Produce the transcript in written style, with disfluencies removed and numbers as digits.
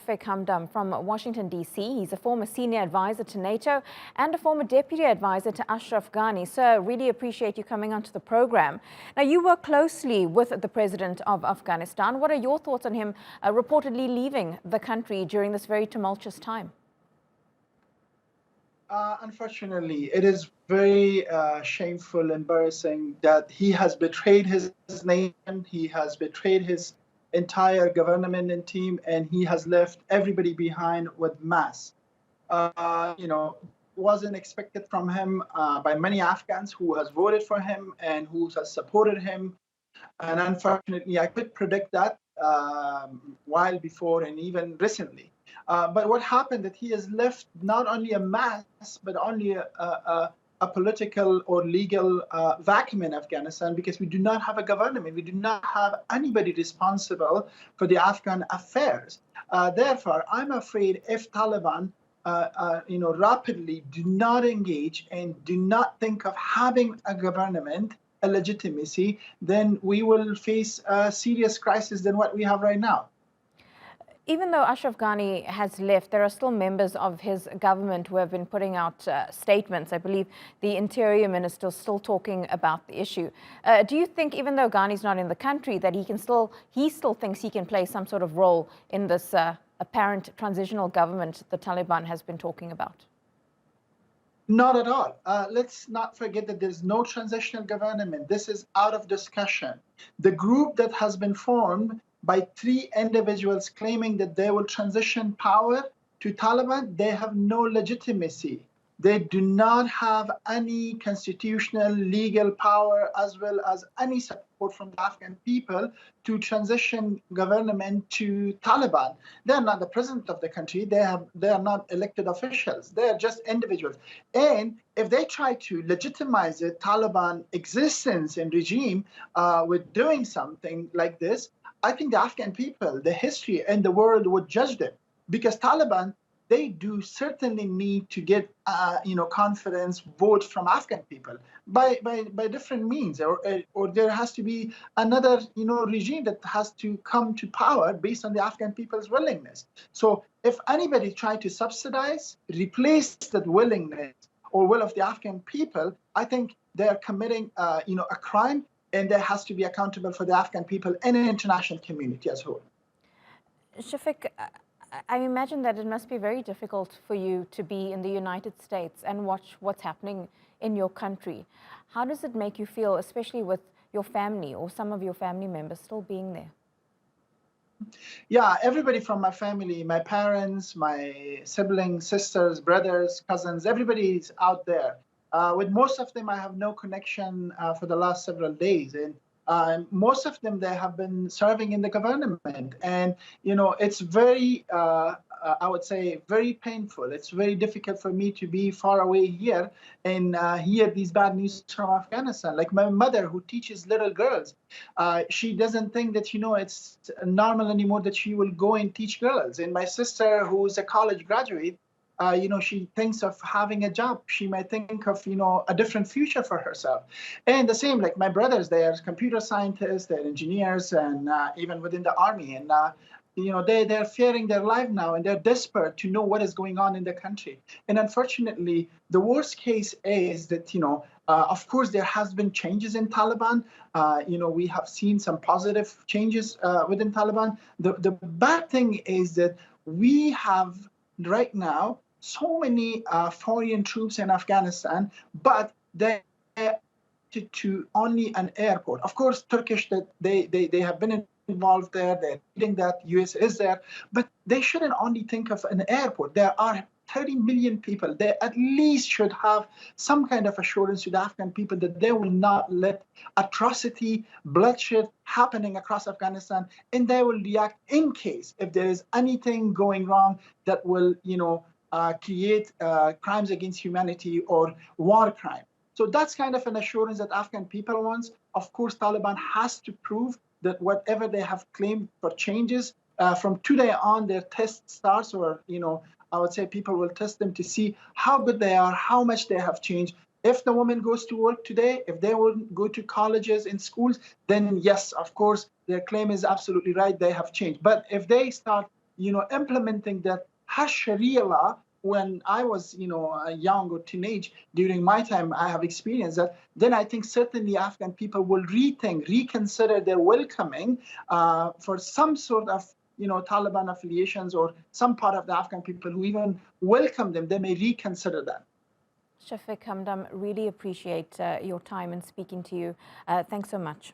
Shafiq Hamdam from Washington, D.C. He's a former senior advisor to NATO and a former deputy advisor to Ashraf Ghani. Sir, really appreciate you coming onto the program. Now, you work closely with the president of Afghanistan. What are your thoughts on him reportedly leaving the country during this very tumultuous time? Unfortunately, it is very shameful, embarrassing that he has betrayed his nation, he has betrayed his entire government and team, and he has left everybody behind with mass. Wasn't expected from him by many Afghans who has voted for him and who has supported him. And unfortunately, I could predict that while before and even recently. But what happened that he has left not only a mass, but only a political or legal vacuum in Afghanistan, because we do not have a government. We do not have anybody responsible for the Afghan affairs. Therefore, I'm afraid if Taliban rapidly do not engage and do not think of having a government, a legitimacy, then we will face a serious crisis than what we have right now. Even though Ashraf Ghani has left, there are still members of his government who have been putting out statements. I believe the Interior Minister is still talking about the issue. Do you think, even though Ghani's not in the country, that he still thinks he can play some sort of role in this apparent transitional government the Taliban has been talking about? Not at all. Let's not forget that there's no transitional government. This is out of discussion. The group that has been formed by 3 individuals claiming that they will transition power to Taliban, they have no legitimacy. They do not have any constitutional legal power as well as any support from the Afghan people to transition government to Taliban. They are not the president of the country. They are not elected officials. They are just individuals. And if they try to legitimize the Taliban existence and regime with doing something like this, I think the Afghan people, the history and the world would judge them, because Taliban, they do certainly need to get, confidence vote from Afghan people by different means, or there has to be another, regime that has to come to power based on the Afghan people's willingness. So if anybody try to subsidize, replace that willingness or will of the Afghan people, I think they are committing, a crime, and there has to be accountable for the Afghan people and an international community as a whole. Shafiq, I imagine that it must be very difficult for you to be in the United States and watch what's happening in your country. How does it make you feel, especially with your family or some of your family members still being there? Yeah, everybody from my family, my parents, my siblings, sisters, brothers, cousins, everybody's out there. With most of them, I have no connection for the last several days. And most of them, they have been serving in the government. And, it's very, I would say, very painful. It's very difficult for me to be far away here and hear these bad news from Afghanistan. Like my mother, who teaches little girls, she doesn't think that, it's normal anymore that she will go and teach girls. And my sister, who's a college graduate, she thinks of having a job. She might think of, a different future for herself. And the same, like my brothers, they are computer scientists, they're engineers, and even within the army. And, they're fearing their life now, and they're desperate to know what is going on in the country. And unfortunately, the worst case is that, of course, there has been changes in Taliban. We have seen some positive changes within Taliban. The bad thing is that we have right now so many foreign troops in Afghanistan, but they to only an airport. Of course, Turkish, that they have been involved there. They're leading that. US is there, but they shouldn't only think of an airport. There are 30 million people. They at least should have some kind of assurance to the Afghan people that they will not let atrocity, bloodshed happening across Afghanistan, and they will react in case if there is anything going wrong that will, create crimes against humanity or war crime. So that's kind of an assurance that Afghan people wants. Of course, Taliban has to prove that whatever they have claimed for changes, from today on, their test starts, or, I would say people will test them to see how good they are, how much they have changed. If the woman goes to work today, if they will go to colleges and schools, then yes, of course, their claim is absolutely right. They have changed. But if they start implementing that harsh Sharia law when I was, young or teenage, during my time, I have experienced that, then I think certainly Afghan people will reconsider their welcoming for some sort of, Taliban affiliations or some part of the Afghan people who even welcome them, they may reconsider that. Shafiq Hamdam, really appreciate your time and speaking to you. Thanks so much.